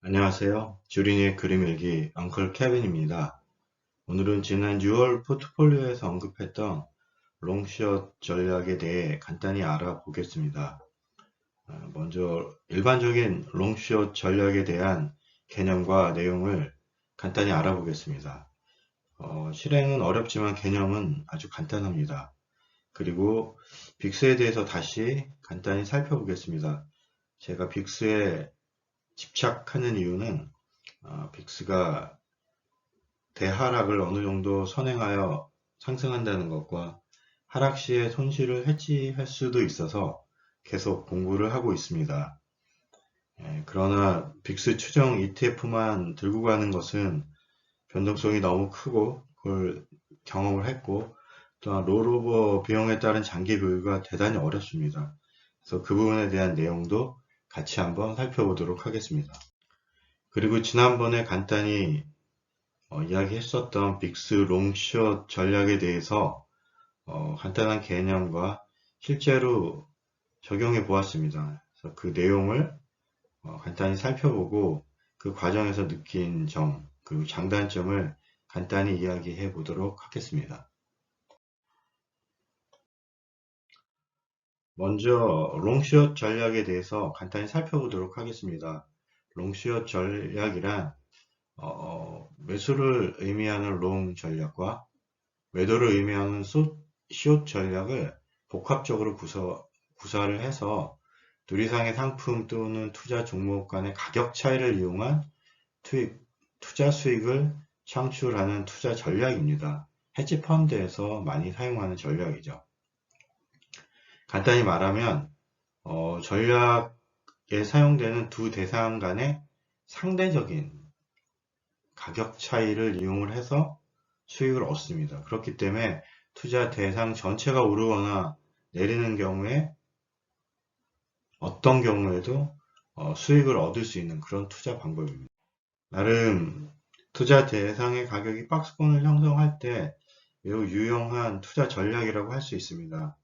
안녕하세요. 주린이의 그림일기 엉클 케빈입니다. 오늘은 지난 6월 포트폴리오에서 언급했던 롱숏 전략에 대해 간단히 알아보겠습니다. 먼저 일반적인 롱숏 전략에 대한 개념과 내용을 간단히 알아보겠습니다. 실행은 어렵지만 개념은 아주 간단합니다. 그리고 빅스에 대해서 다시 간단히 살펴보겠습니다. 제가 빅스에 집착하는 이유는 빅스가 대하락을 어느 정도 선행하여 상승한다는 것과 하락 시에 손실을 해지할 수도 있어서 계속 공부를 하고 있습니다. 그러나 빅스 추정 ETF만 들고 가는 것은 변동성이 너무 크고 그걸 경험을 했고 또한 롤오버 비용에 따른 장기 보유가 대단히 어렵습니다. 그래서 그 부분에 대한 내용도 같이 한번 살펴보도록 하겠습니다. 그리고 지난번에 간단히 이야기했었던 빅스 롱숏 전략에 대해서 간단한 개념과 실제로 적용해 보았습니다. 그래서 그 내용을 간단히 살펴보고 그 과정에서 느낀 점, 그 장단점을 간단히 이야기해 보도록 하겠습니다. 먼저 롱숏 전략에 대해서 간단히 살펴보도록 하겠습니다. 롱숏 전략이란 매수를 의미하는 롱 전략과 매도를 의미하는 숏 전략을 복합적으로 구사를 해서 누리상의 상품 또는 투자 종목 간의 가격 차이를 이용한 투자 수익을 창출하는 투자 전략입니다. 헤지 펀드에서 많이 사용하는 전략이죠. 간단히 말하면 전략에 사용되는 두 대상 간의 상대적인 가격 차이를 이용을 해서 수익을 얻습니다. 그렇기 때문에 투자 대상 전체가 오르거나 내리는 경우에 어떤 경우에도 수익을 얻을 수 있는 그런 투자 방법입니다. 나름 투자 대상의 가격이 박스권을 형성할 때 매우 유용한 투자 전략이라고 할 수 있습니다.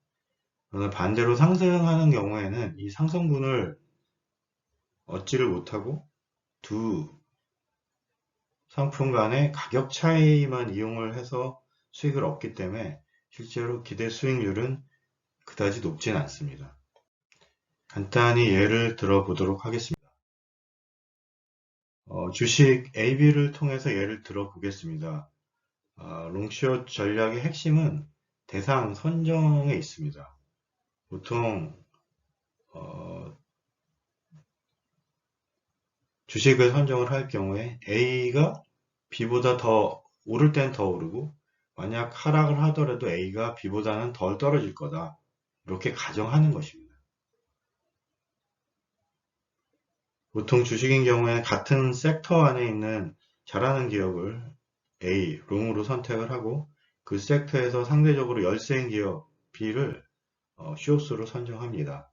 그러나 반대로 상승하는 경우에는 이 상승분을 얻지를 못하고 두 상품 간의 가격 차이만 이용을 해서 수익을 얻기 때문에 실제로 기대 수익률은 그다지 높진 않습니다. 간단히 예를 들어 보도록 하겠습니다. 주식 AB를 통해서 예를 들어 보겠습니다. 롱숏 전략의 핵심은 대상 선정에 있습니다. 보통 주식을 선정을 할 경우에 A가 B보다 더 오를 땐 더 오르고 만약 하락을 하더라도 A가 B보다는 덜 떨어질 거다. 이렇게 가정하는 것입니다. 보통 주식인 경우에 같은 섹터 안에 있는 잘하는 기업을 A, 롱으로 선택을 하고 그 섹터에서 상대적으로 열세인 기업 B를 숏으로 선정합니다.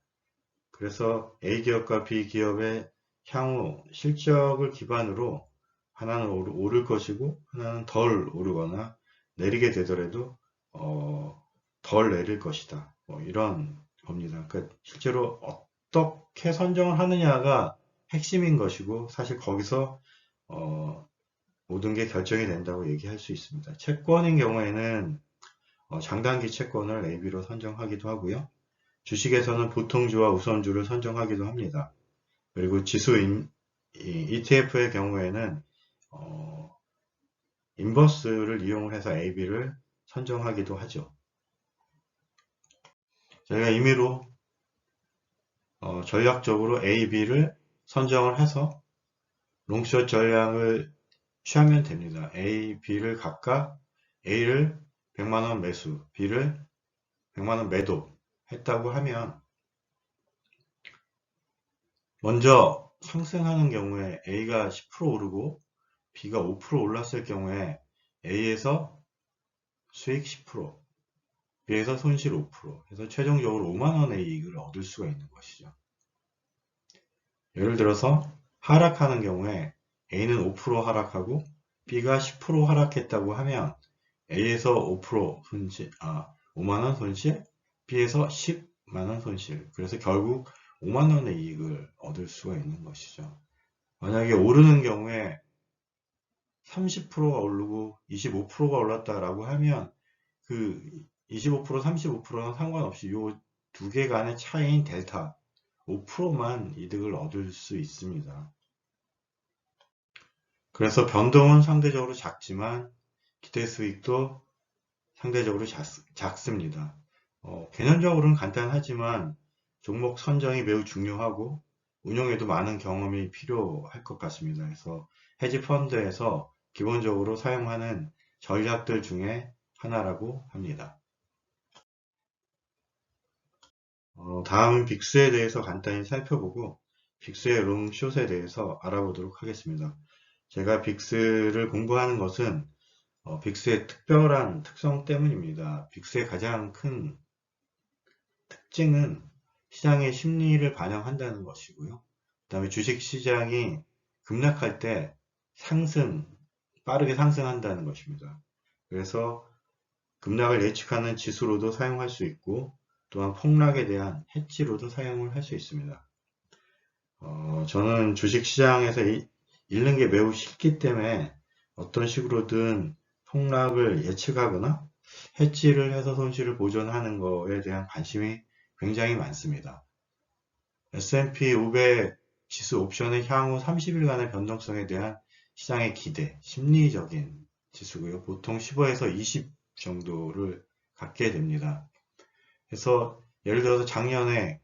그래서 A 기업과 B 기업의 향후 실적을 기반으로 하나는 오를 것이고 하나는 덜 오르거나 내리게 되더라도 덜 내릴 것이다. 이런 겁니다. 그러니까 실제로 어떻게 선정을 하느냐가 핵심인 것이고 사실 거기서 모든 게 결정이 된다고 얘기할 수 있습니다. 채권인 경우에는 장단기 채권을 AB로 선정하기도 하고요. 주식에서는 보통주와 우선주를 선정하기도 합니다. 그리고 지수 ETF의 경우에는 인버스를 이용을 해서 AB를 선정하기도 하죠. 저희가 임의로 전략적으로 A, B를 선정을 해서 롱숏 전략을 취하면 됩니다. A, B를 각각 A를 100만원 매수, B를 100만원 매도 했다고 하면 먼저 상승하는 경우에 A가 10% 오르고 B가 5% 올랐을 경우에 A에서 수익 10%, B에서 손실 5%, 해서 최종적으로 5만원의 이익을 얻을 수가 있는 것이죠. 예를 들어서 하락하는 경우에 A는 5% 하락하고 B가 10% 하락했다고 하면 A에서 5% 손실, 5만원 손실, B에서 10만원 손실. 그래서 결국 5만원의 이익을 얻을 수가 있는 것이죠. 만약에 오르는 경우에 30%가 오르고 25%가 올랐다라고 하면 그 25%, 35%는 상관없이 요 두 개 간의 차이인 델타 5%만 이득을 얻을 수 있습니다. 그래서 변동은 상대적으로 작지만 기대 수익도 상대적으로 작습니다. 개념적으로는 간단하지만 종목 선정이 매우 중요하고 운용에도 많은 경험이 필요할 것 같습니다. 그래서 헤지 펀드에서 기본적으로 사용하는 전략들 중에 하나라고 합니다. 다음은 빅스에 대해서 간단히 살펴보고 빅스의 롱숏에 대해서 알아보도록 하겠습니다. 제가 빅스를 공부하는 것은 빅스의 특별한 특성 때문입니다. 빅스의 가장 큰 특징은 시장의 심리를 반영한다는 것이고요. 그 다음에 주식시장이 급락할 때 빠르게 상승한다는 것입니다. 그래서 급락을 예측하는 지수로도 사용할 수 있고 또한 폭락에 대한 해치로도 사용을 할 수 있습니다. 저는 주식시장에서 잃는 게 매우 쉽기 때문에 어떤 식으로든 폭락을 예측하거나 해지를 해서 손실을 보전하는 것에 대한 관심이 굉장히 많습니다. S&P 500 지수 옵션의 향후 30일간의 변동성에 대한 시장의 기대, 심리적인 지수고요. 보통 15에서 20 정도를 갖게 됩니다. 그래서 예를 들어서 작년에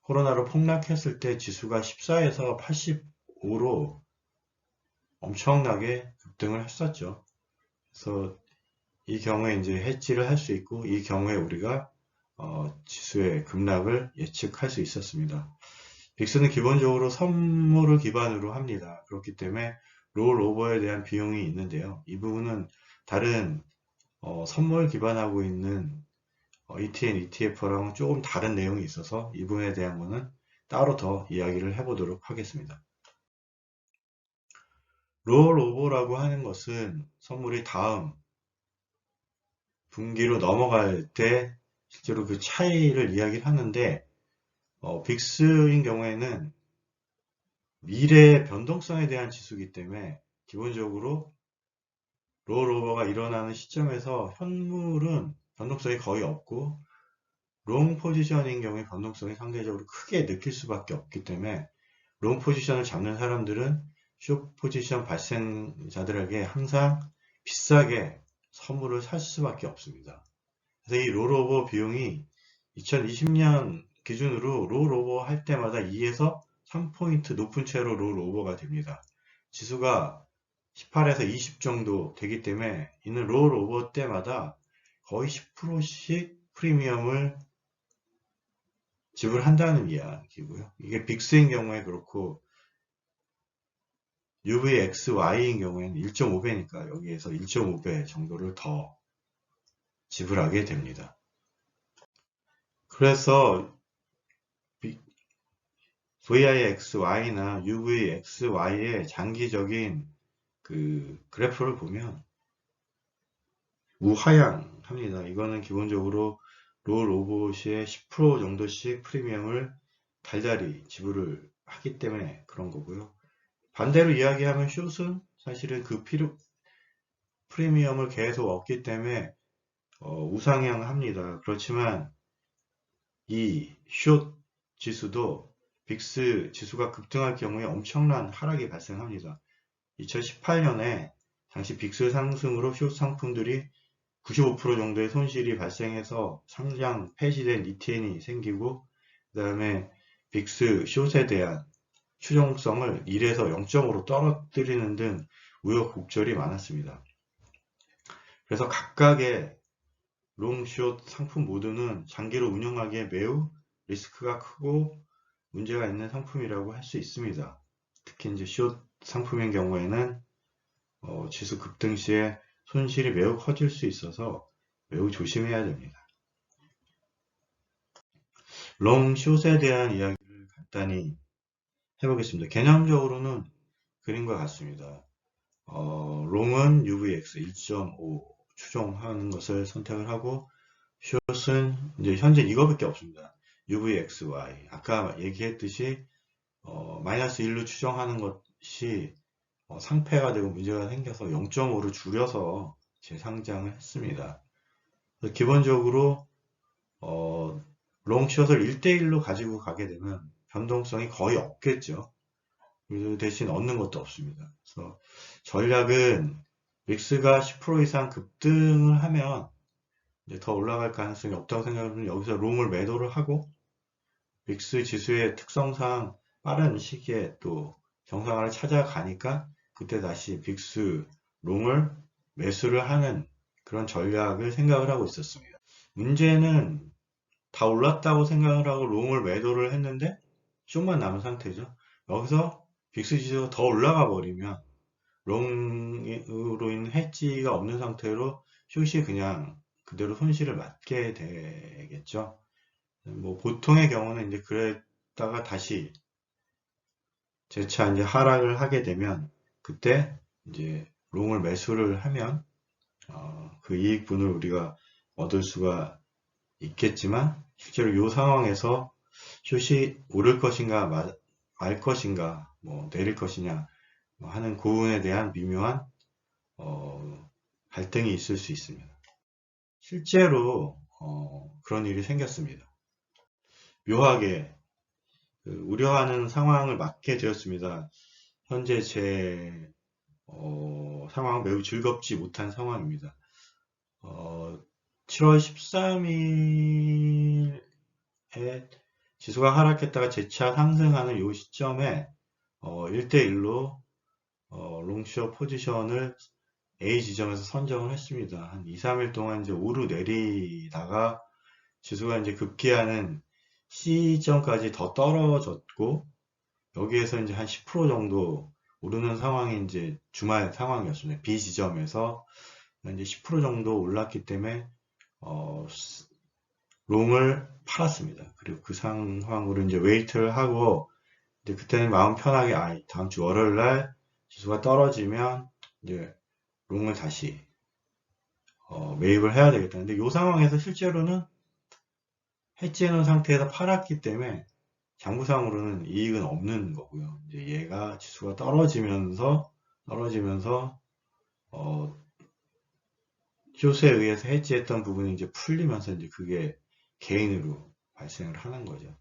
코로나로 폭락했을 때 지수가 14에서 85로 엄청나게 급등을 했었죠. 그래서 이 경우에 이제 해지를 할 수 있고 이 경우에 우리가 지수의 급락을 예측할 수 있었습니다. 빅스는 기본적으로 선물을 기반으로 합니다. 그렇기 때문에 롤오버에 대한 비용이 있는데요. 이 부분은 다른 선물 기반하고 있는 ETN, ETF랑은 조금 다른 내용이 있어서 이 부분에 대한 거는 따로 더 이야기를 해보도록 하겠습니다. 롤오버라고 하는 것은 선물이 다음 분기로 넘어갈 때 실제로 그 차이를 이야기를 하는데 빅스인 경우에는 미래의 변동성에 대한 지수이기 때문에 기본적으로 롤오버가 일어나는 시점에서 현물은 변동성이 거의 없고 롱 포지션인 경우에 변동성이 상대적으로 크게 느낄 수밖에 없기 때문에 롱 포지션을 잡는 사람들은 숏 포지션 발생자들에게 항상 비싸게 선물을 살 수밖에 없습니다. 그래서 이 롤오버 비용이 2020년 기준으로 롤오버 할 때마다 2에서 3포인트 높은 채로 롤오버가 됩니다. 지수가 18에서 20 정도 되기 때문에 이는 롤오버 때마다 거의 10%씩 프리미엄을 지불한다는 이야기고요. 이게 빅스인 경우에 그렇고 UVXY인 경우에는 1.5배니까 여기에서 1.5배 정도를 더 지불하게 됩니다. 그래서 VIXY나 UVXY의 장기적인 그 그래프를 보면 우하향합니다. 이거는 기본적으로 롤오버 시에 10% 정도씩 프리미엄을 달달이 지불을 하기 때문에 그런 거고요. 반대로 이야기하면 숏은 사실은 그 프리미엄을 계속 얻기 때문에 우상향합니다. 그렇지만 이 숏 지수도 빅스 지수가 급등할 경우에 엄청난 하락이 발생합니다. 2018년에 당시 빅스 상승으로 숏 상품들이 95% 정도의 손실이 발생해서 상장 폐지된 ETN이 생기고 그 다음에 빅스 숏에 대한 추정성을 1에서 0.5로 떨어뜨리는 등 우여곡절이 많았습니다. 그래서 각각의 롱, 숏 상품 모두는 장기로 운영하기에 매우 리스크가 크고 문제가 있는 상품이라고 할 수 있습니다. 특히 이제 숏 상품인 경우에는 지수 급등 시에 손실이 매우 커질 수 있어서 매우 조심해야 됩니다. 롱, 숏에 대한 이야기를 간단히 해보겠습니다. 개념적으로는 그림과 같습니다. 롱은 UVX 1.5 추종하는 것을 선택을 하고 숏은 이제 현재 이거밖에 없습니다. UVXY 아까 얘기했듯이 마이너스 1로 추정하는 것 숏이 상패가 되고 문제가 생겨서 0.5를 줄여서 재상장을 했습니다. 기본적으로 롱숏을 1대1로 가지고 가게 되면 변동성이 거의 없겠죠. 그 대신 얻는 것도 없습니다. 그래서 전략은 믹스가 10% 이상 급등을 하면 이제 더 올라갈 가능성이 없다고 생각하면 여기서 롱을 매도를 하고 믹스 지수의 특성상 빠른 시기에 또 정상화를 찾아가니까 그때 다시 빅스 롱을 매수를 하는 그런 전략을 생각을 하고 있었습니다. 문제는 다 올랐다고 생각을 하고 롱을 매도를 했는데 좀만 남은 상태죠. 여기서 빅스 지수가 더 올라가 버리면 롱으로 인한 해지가 없는 상태로 숏이 그냥 그대로 손실을 맞게 되겠죠. 뭐 보통의 경우는 이제 그랬다가 다시 재차 이제 하락을 하게 되면 그때 이제 롱을 매수를 하면 그 이익분을 우리가 얻을 수가 있겠지만 실제로 이 상황에서 숏이 오를 것인가 말 것인가 뭐 내릴 것이냐 하는 부분에 대한 미묘한 갈등이 있을 수 있습니다. 실제로 그런 일이 생겼습니다. 묘하게 우려하는 상황을 맞게 되었습니다. 현재 제 상황은 매우 즐겁지 못한 상황입니다. 7월 13일에 지수가 하락했다가 재차 상승하는 이 시점에 1대1로 롱숏 포지션을 A 지점에서 선정을 했습니다. 한 2, 3일 동안 이제 오르내리다가 지수가 이제 급기야는 C 지점까지 더 떨어졌고 여기에서 이제 한 10% 정도 오르는 상황이 이제 주말 상황이었습니다. B 지점에서 이제 10% 정도 올랐기 때문에 롱을 팔았습니다. 그리고 그 상황으로 이제 웨이트를 하고 이제 그때는 마음 편하게 다음 주 월요일 날 지수가 떨어지면 이제 롱을 다시 매입을 해야 되겠다. 근데 이 상황에서 실제로는 해지해 놓은 상태에서 팔았기 때문에 장부상으로는 이익은 없는 거고요. 이제 얘가 지수가 떨어지면서 숏에 의해서 해지했던 부분이 이제 풀리면서 이제 그게 개인으로 발생을 하는 거죠.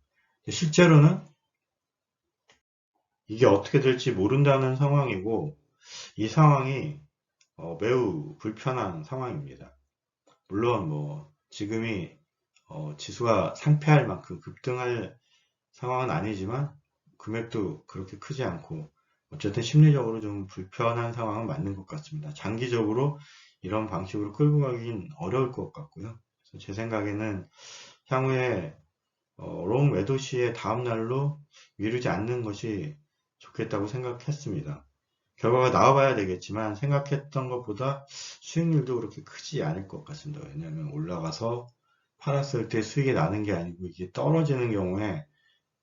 실제로는 이게 어떻게 될지 모른다는 상황이고 이 상황이 매우 불편한 상황입니다. 물론 뭐 지금이 지수가 상패할 만큼 급등할 상황은 아니지만 금액도 그렇게 크지 않고 어쨌든 심리적으로 좀 불편한 상황은 맞는 것 같습니다. 장기적으로 이런 방식으로 끌고 가긴 어려울 것 같고요. 그래서 제 생각에는 향후에 롱 매도 시에 다음 날로 미루지 않는 것이 좋겠다고 생각했습니다. 결과가 나와봐야 되겠지만 생각했던 것보다 수익률도 그렇게 크지 않을 것 같습니다. 왜냐하면 올라가서 팔았을 때 수익이 나는 게 아니고 이게 떨어지는 경우에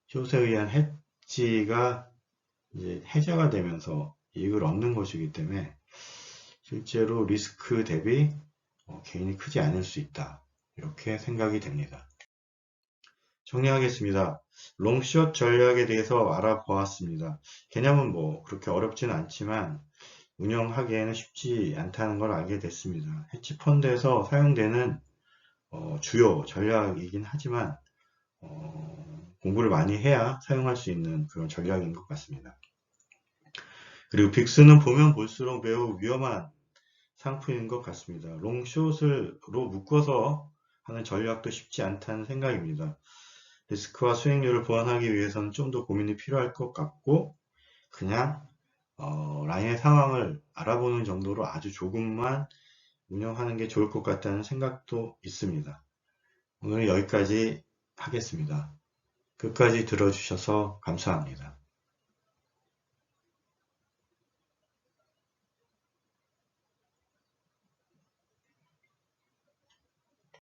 숏에 의한 해지가 이제 해제가 되면서 이익을 얻는 것이기 때문에 실제로 리스크 대비 개인이 크지 않을 수 있다. 이렇게 생각이 됩니다. 정리하겠습니다. 롱숏 전략에 대해서 알아보았습니다. 개념은 뭐 그렇게 어렵지는 않지만 운영하기에는 쉽지 않다는 걸 알게 됐습니다. 헤지펀드에서 사용되는 주요 전략이긴 하지만 공부를 많이 해야 사용할 수 있는 그런 전략인 것 같습니다. 그리고 빅스는 보면 볼수록 매우 위험한 상품인 것 같습니다. 롱숏으로 묶어서 하는 전략도 쉽지 않다는 생각입니다. 리스크와 수익률을 보완하기 위해서는 좀 더 고민이 필요할 것 같고 그냥 라인의 상황을 알아보는 정도로 아주 조금만 운영하는 게 좋을 것 같다는 생각도 있습니다. 오늘 여기까지 하겠습니다. 끝까지 들어주셔서 감사합니다.